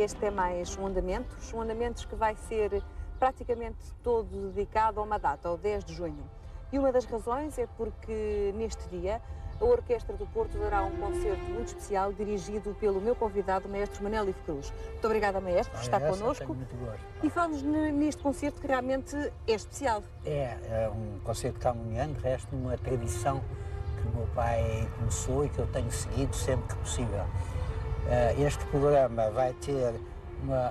este é mais um andamentos que vai ser praticamente todo dedicado a uma data, ao 10 de junho. E uma das razões é porque neste dia a Orquestra do Porto dará um concerto muito especial dirigido pelo meu convidado, o maestro Manel Ivo Cruz. Muito obrigada, maestro, por estar connosco. Muito gosto. E fala-nos neste concerto que realmente é especial. É um concerto camoniano, de resto, uma tradição que o meu pai começou e que eu tenho seguido sempre que possível. Este programa vai ter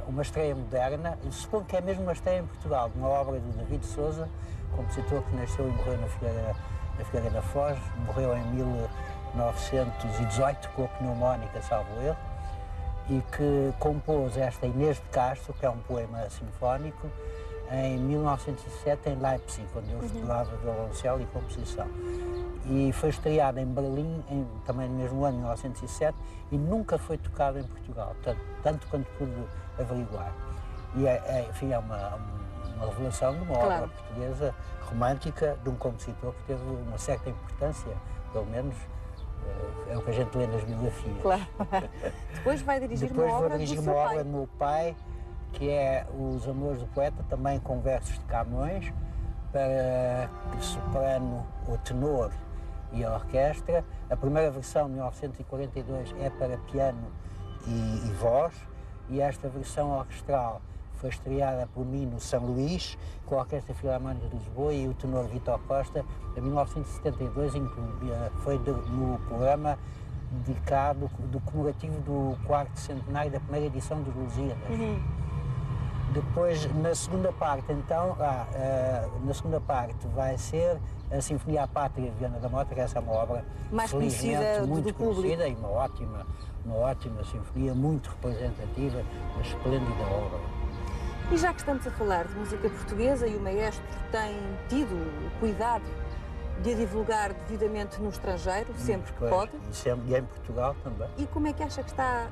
uma estreia moderna, suponho que é mesmo uma estreia em Portugal, de uma obra do David Souza, compositor que nasceu e morreu na Figueira da Foz, morreu em 1918 com a pneumónica, salvo erro, e que compôs esta Inês de Castro, que é um poema sinfónico, em 1907 em Leipzig, onde eu estudava violoncelo e composição. E foi estreada em Berlim, também no mesmo ano, 1907, e nunca foi tocada em Portugal, tanto quanto pude averiguar. E, enfim, é uma revelação de uma obra portuguesa romântica, de um compositor que teve uma certa importância, pelo menos é o que a gente lê nas biografias. Claro. Depois vai dirigir uma obra do seu pai. Do meu pai, que é Os Amores do Poeta, também com versos de Camões, para soprano, o tenor e a orquestra. A primeira versão, 1942, é para piano e voz, e esta versão orquestral foi estreada por mim no São Luís, com a Orquestra Filarmónica de Lisboa e o tenor Vítor Costa, em 1972, foi no programa dedicado, do comemorativo do 4º centenário da primeira edição dos Lusíadas. Depois, na segunda parte, então, na segunda parte vai ser a Sinfonia à Pátria de Viana da Mota, que essa é uma obra mais conhecida muito do público. E uma ótima sinfonia, muito representativa, uma esplêndida obra. E já que estamos a falar de música portuguesa e o maestro tem tido o cuidado de a divulgar devidamente no estrangeiro, sempre que pode. E em Portugal também. E como é que acha que está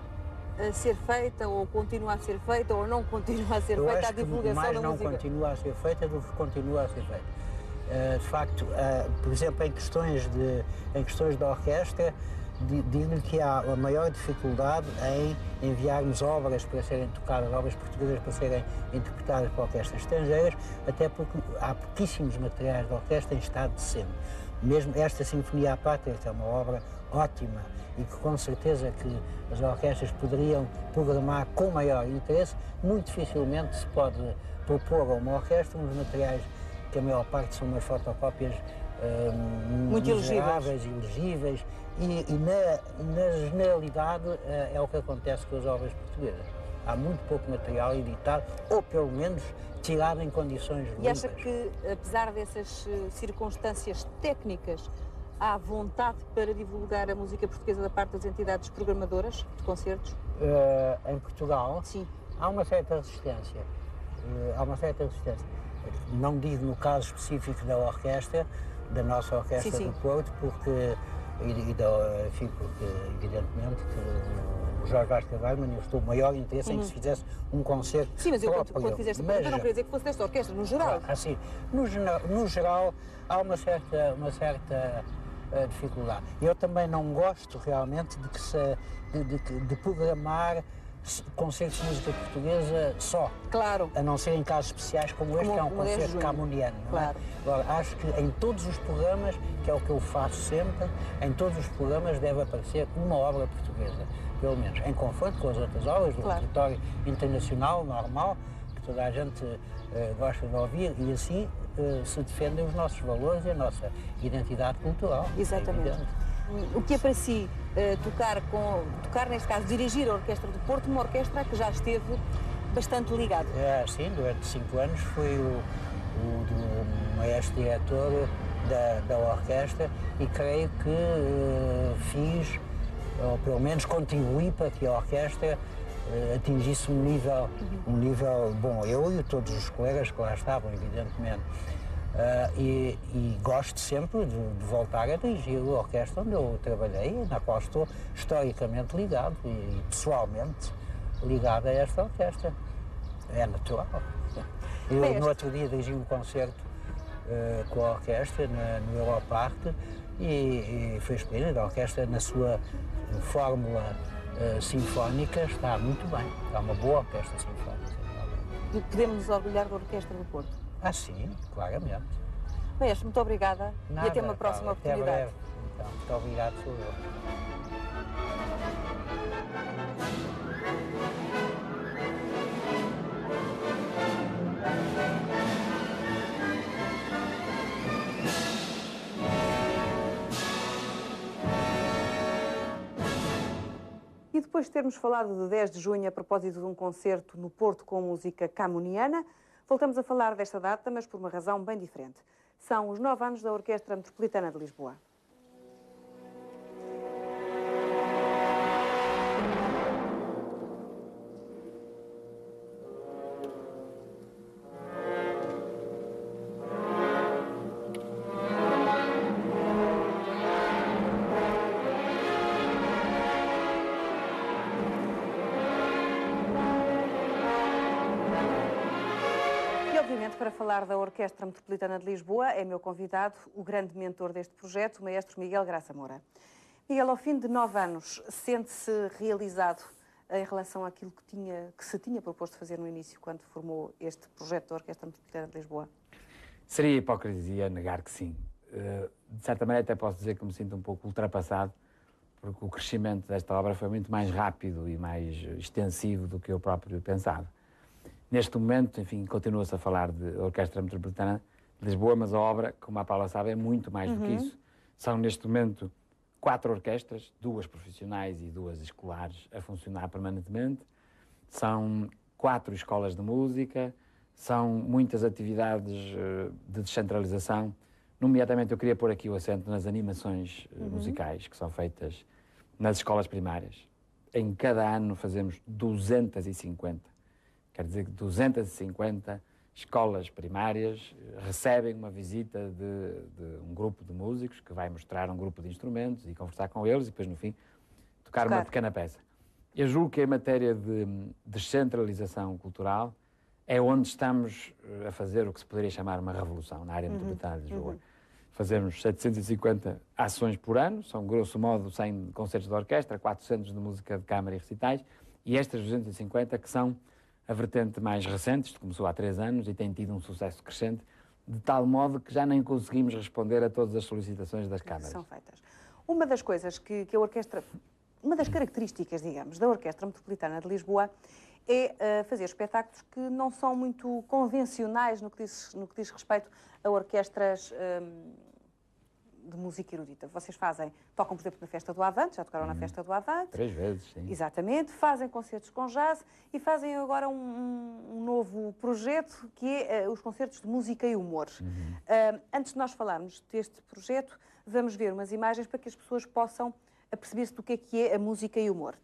a ser feita, ou continua a ser feita, ou não continua a ser feita a divulgação da música? Mais não continua a ser feita do que continua a ser feita. De facto, por exemplo, em questões da orquestra, digo-lhe que há a maior dificuldade em enviarmos obras para serem tocadas, obras portuguesas para serem interpretadas por orquestras estrangeiras, até porque há pouquíssimos materiais de orquestra em estado decente. Mesmo esta Sinfonia à Pátria, que é uma obra ótima e que com certeza que as orquestras poderiam programar com maior interesse, muito dificilmente se pode propor a uma orquestra uns materiais que a maior parte são umas fotocópias muito ilegíveis, e na generalidade é o que acontece com as obras portuguesas. Há muito pouco material editado, ou pelo menos tirado em condições limpas. E acha que, apesar dessas circunstâncias técnicas, há vontade para divulgar a música portuguesa da parte das entidades programadoras de concertos? Em Portugal? Sim. Há uma certa resistência. Não digo no caso específico da orquestra, da nossa Orquestra do Porto, porque evidentemente que o Jorge Vaz Carvalho manifestou o maior interesse em que se fizesse um concerto próprio. Sim, mas eu quando fizeste a pergunta não queria dizer que fosse desta orquestra, no geral. Assim, no geral há uma certa dificuldade. Eu também não gosto realmente de programar concertos de música portuguesa só. Claro. A não ser em casos especiais como este, que é um concerto camoniano. Claro. Agora, acho que em todos os programas, que é o que eu faço sempre, em todos os programas deve aparecer uma obra portuguesa, pelo menos, em confronto com as outras obras do repertório internacional, normal, que toda a gente gosta de ouvir, e assim se defendem os nossos valores e a nossa identidade cultural. Exatamente. O que é para si tocar, neste caso, dirigir a Orquestra do Porto, uma orquestra que já esteve bastante ligada? Sim, durante 5 anos fui o maestro-diretor da orquestra e creio que fiz, ou pelo menos contribuí para que a orquestra atingisse um nível bom, eu e todos os colegas que lá estavam, evidentemente. E gosto sempre de voltar a dirigir a orquestra onde eu trabalhei, na qual estou historicamente ligado e pessoalmente ligado a esta orquestra. É natural. Eu no outro dia dirigi um concerto com a orquestra no Europark e foi escolhida a orquestra na sua fórmula sinfónica está muito bem. É uma boa orquestra sinfónica. E podemos nos orgulhar da Orquestra do Porto. Ah, sim, claramente. Maestro, muito obrigada Nada, e até uma próxima Paula, oportunidade. Até breve. Então, muito obrigado, sou eu. E depois de termos falado de 10 de junho a propósito de um concerto no Porto com música camuniana, voltamos a falar desta data, mas por uma razão bem diferente. São os 9 anos da Orquestra Metropolitana de Lisboa. Para falar da Orquestra Metropolitana de Lisboa, é meu convidado o grande mentor deste projeto, o maestro Miguel Graça Moura. Miguel, ao fim de 9 anos, sente-se realizado em relação àquilo que se tinha proposto fazer no início, quando formou este projeto da Orquestra Metropolitana de Lisboa? Seria hipocrisia negar que sim. De certa maneira até posso dizer que me sinto um pouco ultrapassado, porque o crescimento desta obra foi muito mais rápido e mais extensivo do que eu próprio pensava. Neste momento, enfim, continua-se a falar de Orquestra Metropolitana de Lisboa, mas a obra, como a Paula sabe, é muito mais do que isso. São, neste momento, 4 orquestras, 2 profissionais e 2 escolares a funcionar permanentemente. São 4 escolas de música, são muitas atividades de descentralização. Nomeadamente, eu queria pôr aqui o acento nas animações musicais que são feitas nas escolas primárias. Em cada ano fazemos 250. Quer dizer que 250 escolas primárias recebem uma visita de um grupo de músicos que vai mostrar um grupo de instrumentos e conversar com eles e depois, no fim, tocar uma pequena peça. Eu julgo que em matéria de descentralização cultural é onde estamos a fazer o que se poderia chamar uma revolução na área metropolitana de Lisboa. Fazemos 750 ações por ano, são grosso modo 100 concertos de orquestra, 400 de música de câmara e recitais, e estas 250 que são a vertente mais recente, isto começou há 3 anos e tem tido um sucesso crescente, de tal modo que já nem conseguimos responder a todas as solicitações das câmaras. São feitas. Uma das coisas que a Orquestra, uma das características, digamos, da Orquestra Metropolitana de Lisboa é fazer espetáculos que não são muito convencionais no que diz respeito a orquestras de música erudita. Vocês tocam, por exemplo, na Festa do Avante, já tocaram na Festa do Avante. 3 vezes, sim. Exatamente, fazem concertos com jazz e fazem agora um novo projeto que é os concertos de música e humor. Antes de nós falarmos deste projeto, vamos ver umas imagens para que as pessoas possam aperceber-se do que é a música e o humor.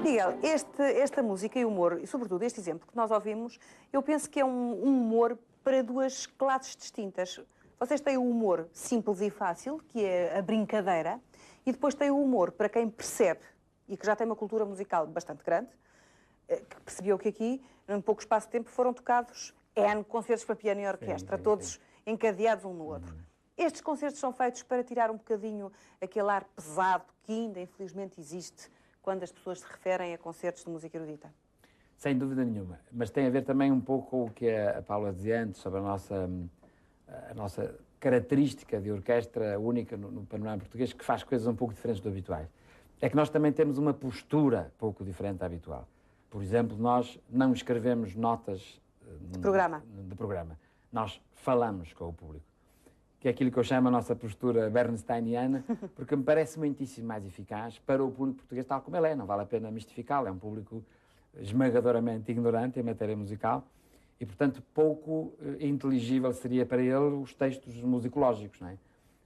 Miguel, esta música e humor, e sobretudo este exemplo que nós ouvimos, eu penso que é um humor para 2 classes distintas. Vocês têm o humor simples e fácil, que é a brincadeira, e depois têm o humor para quem percebe, e que já tem uma cultura musical bastante grande, que percebeu que aqui, em pouco espaço de tempo, foram tocados N concertos para piano e orquestra, todos encadeados um no outro. Estes concertos são feitos para tirar um bocadinho aquele ar pesado que ainda, infelizmente, existe quando as pessoas se referem a concertos de música erudita. Sem dúvida nenhuma. Mas tem a ver também um pouco com o que a Paula dizia antes sobre a nossa característica de orquestra única no panorama português, que faz coisas um pouco diferentes do habituais. é que nós também temos uma postura pouco diferente da habitual. Por exemplo, nós não escrevemos notas de programa. Nós falamos com o público, que é aquilo que eu chamo a nossa postura bernsteiniana, porque me parece muitíssimo mais eficaz para o público português tal como ele é. Não vale a pena mistificá-lo, é um público esmagadoramente ignorante em matéria musical e, portanto, pouco inteligível seria para ele os textos musicológicos, não é?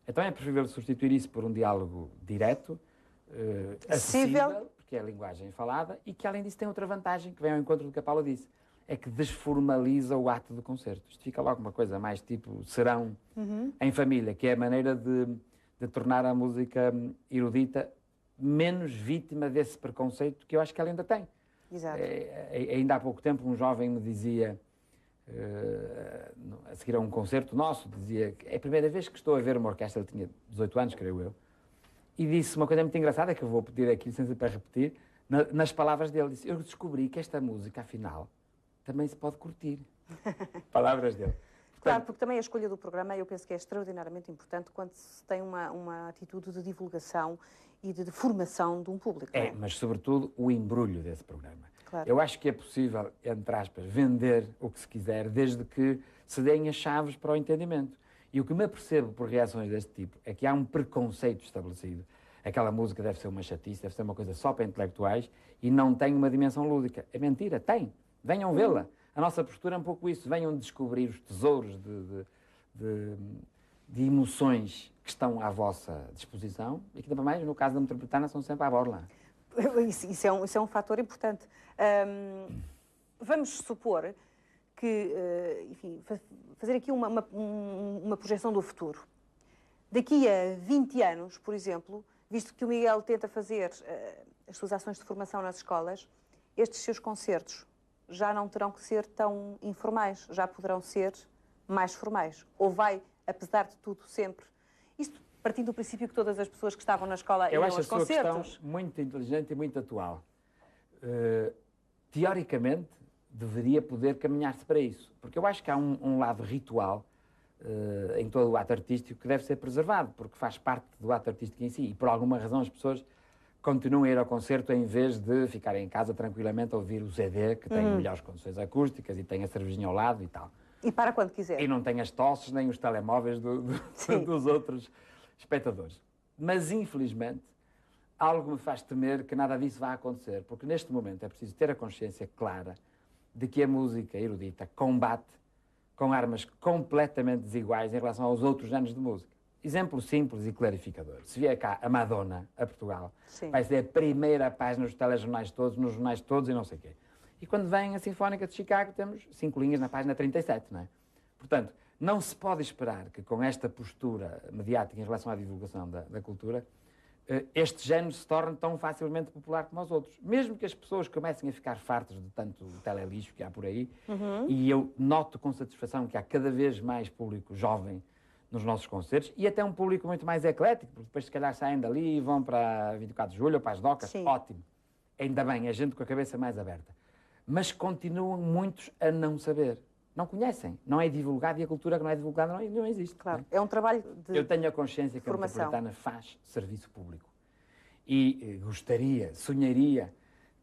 Então é preferível substituir isso por um diálogo direto, acessível, porque é a linguagem falada, e que, além disso, tem outra vantagem que vem ao encontro do que a Paula disse, é que desformaliza o ato do concerto. Isto fica logo uma coisa mais tipo serão em família, que é a maneira de tornar a música erudita menos vítima desse preconceito que eu acho que ela ainda tem. Exato. Ainda há pouco tempo um jovem me dizia, a seguir a um concerto nosso, dizia que é a primeira vez que estou a ver uma orquestra, ele tinha 18 anos, creio eu, e disse uma coisa muito engraçada, que eu vou pedir aqui licença para repetir, nas palavras dele, disse, eu descobri que esta música, afinal, também se pode curtir. Palavras dele. Portanto, claro, porque também a escolha do programa eu penso que é extraordinariamente importante quando se tem uma atitude de divulgação e de formação de um público. É, mas sobretudo o embrulho desse programa. Claro. Eu acho que é possível, entre aspas, vender o que se quiser, desde que se deem as chaves para o entendimento. E o que me apercebo por reações deste tipo é que há um preconceito estabelecido. Aquela música deve ser uma chatice, deve ser uma coisa só para intelectuais e não tem uma dimensão lúdica. É mentira, tem. Venham vê-la. A nossa postura é um pouco isso. Venham descobrir os tesouros de emoções que estão à vossa disposição e que, também mais, no caso da Metropolitana, são sempre à borla. Isso é um fator importante. Vamos supor que, enfim, fazer aqui uma projeção do futuro. Daqui a 20 anos, por exemplo, visto que o Miguel tenta fazer as suas ações de formação nas escolas, estes seus concertos já não terão que ser tão informais, já poderão ser mais formais. Ou vai, apesar de tudo, sempre... Isto partindo do princípio que todas as pessoas que estavam na escola iam aos concertos. Eu acho a sua questão muito inteligente e muito atual. Teoricamente, deveria poder caminhar-se para isso. Porque eu acho que há um lado ritual em todo o ato artístico que deve ser preservado, porque faz parte do ato artístico em si. E por alguma razão as pessoas continuam a ir ao concerto em vez de ficarem em casa tranquilamente a ouvir o CD, que tem melhores condições acústicas e tem a cervejinha ao lado e tal. E para quando quiser. E não tem as tosses nem os telemóveis dos outros espectadores. Mas, infelizmente, algo me faz temer que nada disso vá acontecer, porque neste momento é preciso ter a consciência clara de que a música erudita combate com armas completamente desiguais em relação aos outros géneros de música. Exemplo simples e clarificador. Se vier cá a Madonna, a Portugal, Sim. vai ser a primeira página nos telejornais todos, nos jornais todos e não sei o quê. E quando vem a Sinfónica de Chicago, temos 5 linhas na página 37, não é? Portanto, não se pode esperar que com esta postura mediática em relação à divulgação da cultura, este género se torne tão facilmente popular como os outros. Mesmo que as pessoas comecem a ficar fartas de tanto telelixo que há por aí, e eu noto com satisfação que há cada vez mais público jovem nos nossos concertos, e até um público muito mais eclético, porque depois se calhar saem dali e vão para 24 de julho ou para as docas, Sim. Ótimo. Ainda bem, é gente com a cabeça mais aberta. Mas continuam muitos a não saber. Não conhecem, não é divulgado, e a cultura que não é divulgada não existe. Claro, não é um trabalho de Eu tenho a consciência que a formação. Metropolitana faz serviço público. E gostaria, sonharia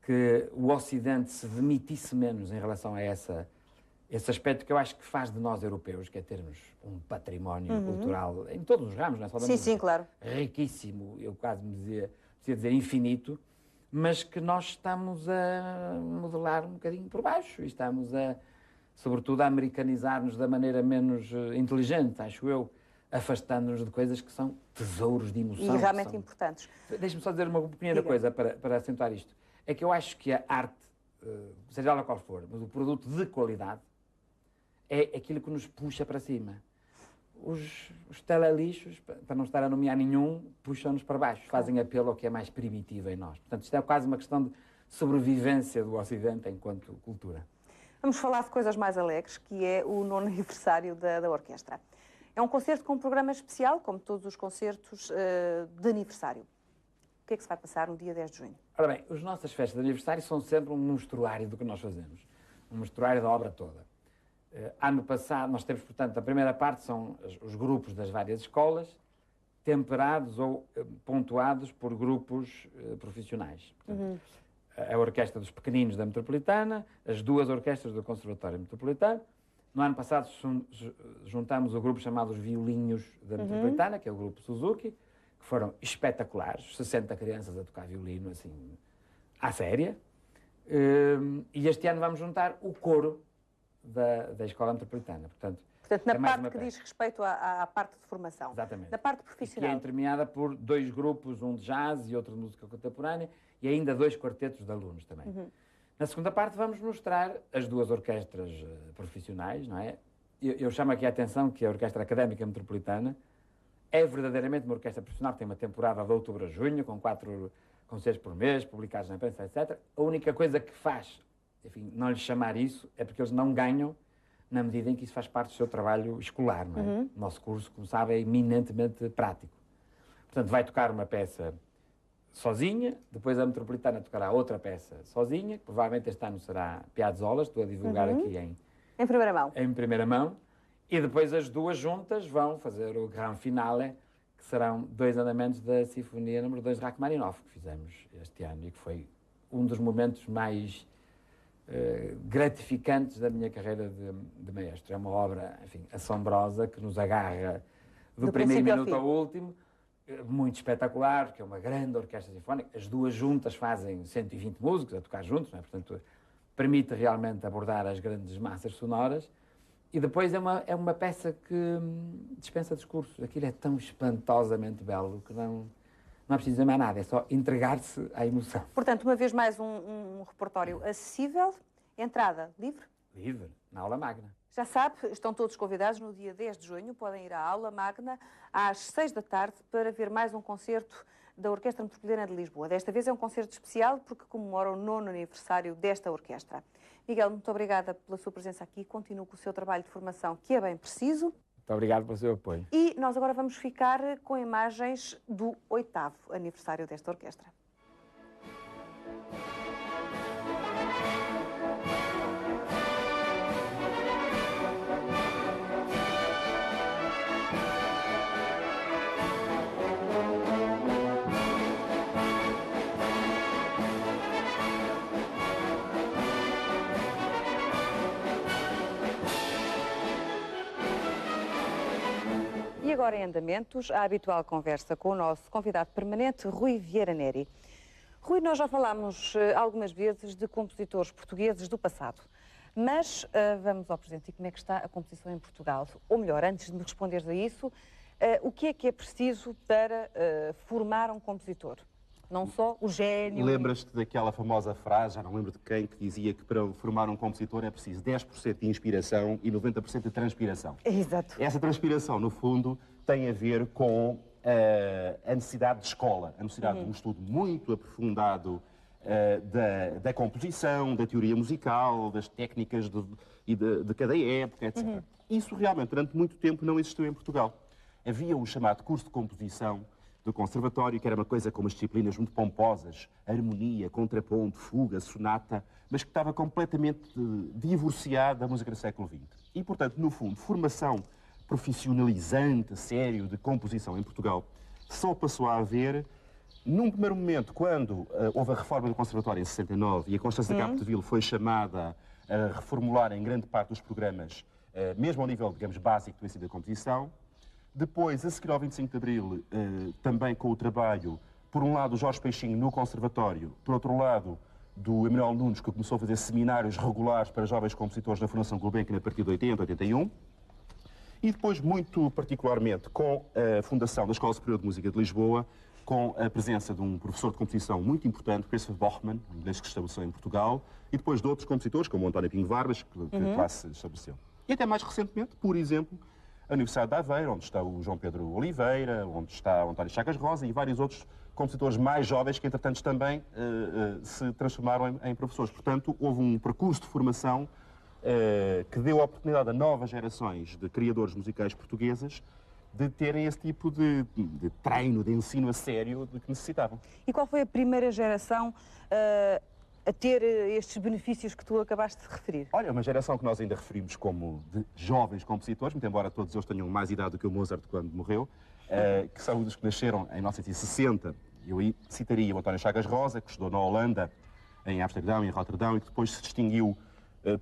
que o Ocidente se demitisse menos em relação a esse aspecto que eu acho que faz de nós europeus, que é termos um património cultural em todos os ramos, não é só da música. Sim, claro. Riquíssimo, eu quase me dizia infinito, mas que nós estamos a modelar um bocadinho por baixo e estamos sobretudo a americanizar-nos da maneira menos inteligente, acho eu, afastando-nos de coisas que são tesouros de emoção. E realmente importantes. Deixe-me só dizer uma pequena coisa para acentuar isto. É que eu acho que a arte, seja ela qual for, mas o produto de qualidade, é aquilo que nos puxa para cima. Os telelixos, para não estar a nomear nenhum, puxam-nos para baixo, fazem apelo ao que é mais primitivo em nós. Portanto, isto é quase uma questão de sobrevivência do Ocidente enquanto cultura. Vamos falar de coisas mais alegres, que é o 9º aniversário da orquestra. É um concerto com um programa especial, como todos os concertos de aniversário. O que é que se vai passar no dia 10 de junho? Ora bem, as nossas festas de aniversário são sempre um mostruário do que nós fazemos. Um mostruário da obra toda. Ano passado, nós temos, portanto, a primeira parte são os grupos das várias escolas, temperados ou pontuados por grupos profissionais. Portanto, a orquestra dos pequeninos da Metropolitana, as duas orquestras do Conservatório Metropolitano. No ano passado juntámos o grupo chamado Os Violinhos da Metropolitana, que é o grupo Suzuki, que foram espetaculares, 60 crianças a tocar violino, assim, à séria. E este ano vamos juntar o coro da Escola Metropolitana. Portanto, na parte que diz respeito à parte de formação. Exatamente. Na parte profissional. E que é intermeada por 2 grupos, um de jazz e outro de música contemporânea, e ainda 2 quartetos de alunos também. Na segunda parte vamos mostrar as 2 orquestras profissionais, não é? Eu chamo aqui a atenção que a Orquestra Académica Metropolitana é verdadeiramente uma orquestra profissional, que tem uma temporada de outubro a junho, com 4 concertos por mês, publicados na imprensa, etc. A única coisa que faz, enfim, não lhes chamar isso, é porque eles não ganham na medida em que isso faz parte do seu trabalho escolar, não é? O nosso curso, como sabe, é eminentemente prático. Portanto, vai tocar uma peça sozinha, depois a Metropolitana tocará outra peça sozinha, que provavelmente este ano será Piazzolla, estou a divulgar aqui em primeira mão. Em primeira mão. E depois as 2 juntas vão fazer o gran finale, que serão 2 andamentos da Sinfonia número 2 de Rachmaninoff, que fizemos este ano e que foi um dos momentos mais gratificantes da minha carreira de maestro. É uma obra, enfim, assombrosa, que nos agarra do primeiro minuto ao último, muito espetacular, porque é uma grande orquestra sinfónica. As 2 juntas fazem 120 músicos a tocar juntos, não é? Portanto, permite realmente abordar as grandes massas sonoras. E depois é uma peça que dispensa discursos. Aquilo é tão espantosamente belo que não é preciso dizer mais nada, é só entregar-se à emoção. Portanto, uma vez mais, um repertório acessível, entrada livre? Livre, na aula magna. Já sabe, estão todos convidados no dia 10 de junho, podem ir à aula magna às 6 da tarde para ver mais um concerto da Orquestra Metropolitana de Lisboa. Desta vez é um concerto especial porque comemora o 9º aniversário desta orquestra. Miguel, muito obrigada pela sua presença aqui. Continue com o seu trabalho de formação, que é bem preciso. Muito obrigado pelo seu apoio. E nós agora vamos ficar com imagens do 8º aniversário desta orquestra. E agora em andamentos, a habitual conversa com o nosso convidado permanente, Rui Vieira Neri. Rui, nós já falámos algumas vezes de compositores portugueses do passado, mas vamos ao presente. E como é que está a composição em Portugal? Ou melhor, antes de me responderes a isso, o que é preciso para formar um compositor? Não só o gênio... Lembras-te daquela famosa frase, já não lembro de quem, que dizia que para formar um compositor é preciso 10% de inspiração e 90% de transpiração. Exato. Essa transpiração, no fundo, tem a ver com a necessidade de escola, a necessidade de um estudo muito aprofundado da composição, da teoria musical, das técnicas de cada época, etc. Isso realmente, durante muito tempo, não existiu em Portugal. Havia o chamado curso de composição do Conservatório, que era uma coisa com umas disciplinas muito pomposas, harmonia, contraponto, fuga, sonata, mas que estava completamente divorciado da música do século XX. E, portanto, no fundo, formação profissionalizante, sério, de composição em Portugal, só passou a haver num primeiro momento, quando houve a reforma do Conservatório em 69 e a Constância da Capdeville foi chamada a reformular em grande parte dos programas, mesmo ao nível, digamos, básico do ensino da composição. Depois, a seguir ao 25 de Abril, também com o trabalho, por um lado, do Jorge Peixinho no Conservatório, por outro lado, do Emanuel Nunes, que começou a fazer seminários regulares para jovens compositores na Fundação Gulbenkian a partir de 80, 81. E depois, muito particularmente, com a fundação da Escola Superior de Música de Lisboa, com a presença de um professor de composição muito importante, Christopher Bochmann, um inglês que se estabeleceu em Portugal, e depois de outros compositores, como o António Pinho Vargas, que lá se estabeleceu. E até mais recentemente, por exemplo, a Universidade de Aveiro, onde está o João Pedro Oliveira, onde está o António Chagas Rosa e vários outros compositores mais jovens que, entretanto, também se transformaram em professores. Portanto, houve um percurso de formação que deu a oportunidade a novas gerações de criadores musicais portugueses de terem esse tipo de treino, de ensino a sério de que necessitavam. E qual foi a primeira geração a ter estes benefícios que tu acabaste de referir? Olha, uma geração que nós ainda referimos como de jovens compositores, muito embora todos eles tenham mais idade do que o Mozart quando morreu, que são os que nasceram em 1960. Eu aí citaria o António Chagas Rosa, que estudou na Holanda, em Amsterdão e em Roterdão, e que depois se distinguiu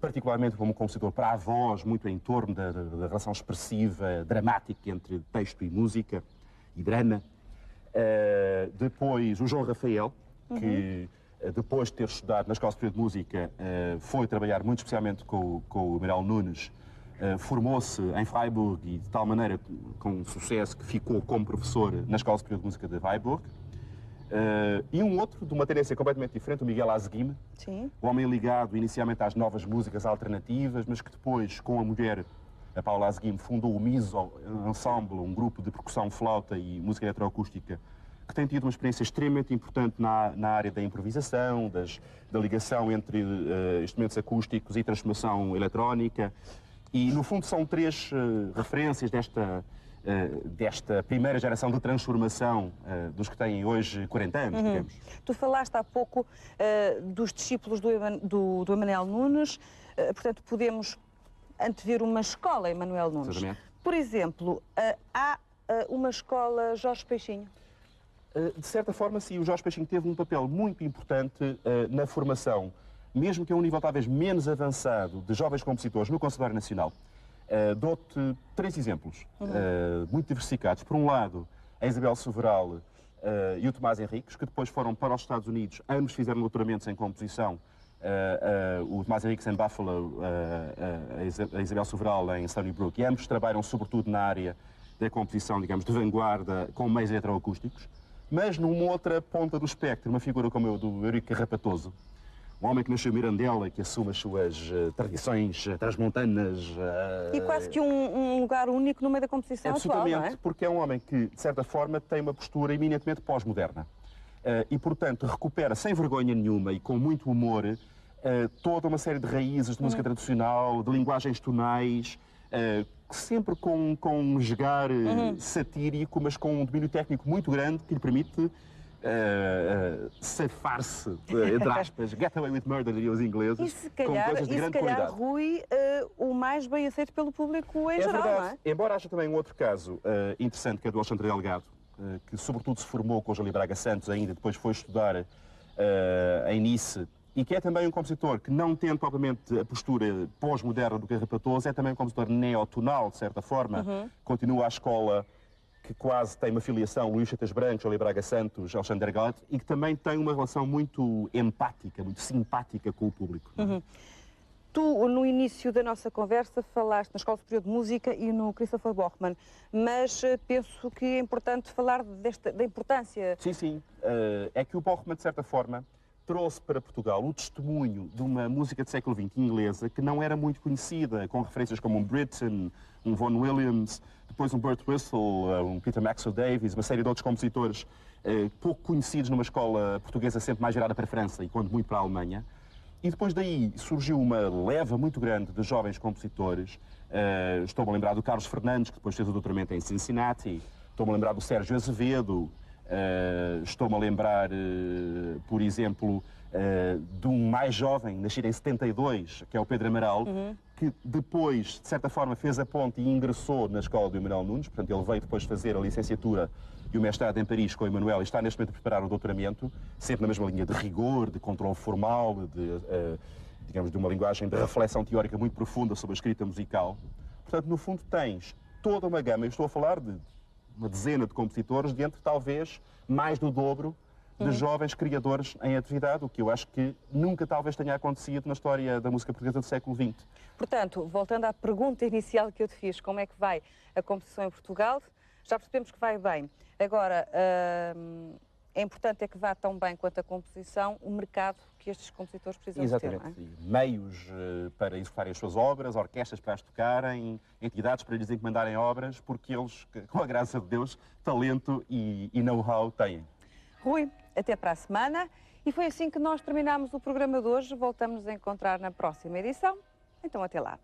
particularmente como compositor para a voz, muito em torno da relação expressiva, dramática entre texto e música e drama. Depois o João Rafael, que depois de ter estudado na Escola Superior de Música, foi trabalhar muito especialmente com o Manuel Nunes, formou-se em Freiburg e de tal maneira com sucesso que ficou como professor na Escola Superior de Música de Freiburg. E um outro, de uma tendência completamente diferente, o Miguel Azguim, o homem ligado inicialmente às novas músicas alternativas, mas que depois, com a mulher, a Paula Azguim, fundou o MISO Ensemble, um grupo de percussão, flauta e música eletroacústica, que tem tido uma experiência extremamente importante na área da improvisação, da ligação entre instrumentos acústicos e transformação eletrónica. E, no fundo, são três referências desta primeira geração de transformação dos que têm hoje 40 anos, digamos. Tu falaste há pouco dos discípulos do Emanuel Nunes, portanto podemos antever uma escola Emanuel Nunes. Exatamente. Por exemplo, há uma escola Jorge Peixinho? De certa forma, sim, o Jorge Peixinho teve um papel muito importante na formação, mesmo que a um nível talvez menos avançado, de jovens compositores no Conservatório Nacional. Dou-te três exemplos, muito diversificados. Por um lado, a Isabel Soveral e o Tomás Henriques, que depois foram para os Estados Unidos, ambos fizeram doutoramentos em composição. O Tomás Henriques em Buffalo, a Isabel Soveral em Stony Brook, e ambos trabalham sobretudo na área da composição, digamos, de vanguarda, com meios eletroacústicos. Mas numa outra ponta do espectro, uma figura como eu, do Eurico Carrapatoso, um homem que nasceu em Mirandela, que assume as suas tradições transmontanas. E quase que um lugar único no meio da composição atual, não é? Porque é um homem que, de certa forma, tem uma postura eminentemente pós-moderna. E, portanto, recupera sem vergonha nenhuma e com muito humor toda uma série de raízes de música tradicional, de linguagens tonais, sempre com um jogar satírico, mas com um domínio técnico muito grande que lhe permite safar-se, entre aspas, get away with murder, diriam os ingleses, e se calhar, com coisas de grande qualidade. Rui, o mais bem aceito pelo público em geral, verdade. não é? Embora haja também um outro caso interessante, que é do Alexandre Delgado, que sobretudo se formou com o Júlio Braga Santos ainda, depois foi estudar em Nice, e que é também um compositor que, não tendo propriamente a postura pós-moderna do Carrapatoso, é também um compositor neotonal, de certa forma, continua a escola que quase tem uma filiação, Luís Chatas Brancos, Júlio Braga Santos, Alexandre Delgado, e que também tem uma relação muito empática, muito simpática com o público. Tu, no início da nossa conversa, falaste na Escola Superior de Música e no Christopher Borchmann, mas penso que é importante falar da importância... Sim. É que o Borchmann, de certa forma, trouxe para Portugal o testemunho de uma música do século XX inglesa que não era muito conhecida, com referências como um Britten, um Vaughan Williams, depois um Burt Whistle, um Peter Maxwell Davies, uma série de outros compositores pouco conhecidos numa escola portuguesa sempre mais virada para a França e quando muito para a Alemanha. E depois daí surgiu uma leva muito grande de jovens compositores. Estou-me a lembrar do Carlos Fernandes, que depois fez o doutoramento em Cincinnati. Estou-me a lembrar do Sérgio Azevedo. Estou-me a lembrar, por exemplo, de um mais jovem, nascido em 72, que é o Pedro Amaral, que depois, de certa forma, fez a ponte e ingressou na escola do Emanuel Nunes. Portanto, ele veio depois fazer a licenciatura e o mestrado em Paris com o Emanuel e está neste momento a preparar o doutoramento, sempre na mesma linha de rigor, de controle formal, digamos, de uma linguagem de reflexão teórica muito profunda sobre a escrita musical. Portanto, no fundo, tens toda uma gama, eu estou a falar de uma dezena de compositores, dentre talvez mais do dobro de jovens criadores em atividade, o que eu acho que nunca talvez tenha acontecido na história da música portuguesa do século XX. Portanto, voltando à pergunta inicial que eu te fiz, como é que vai a composição em Portugal, já percebemos que vai bem. Agora, é importante que vá tão bem quanto a composição o mercado que estes compositores precisam ter, não é? Exatamente. Meios para executarem as suas obras, orquestras para as tocarem, entidades para lhes encomendarem obras, porque eles, com a graça de Deus, talento e know-how têm. Rui, até para a semana. E foi assim que nós terminamos o programa de hoje. Voltamos a encontrar na próxima edição. Então, até lá.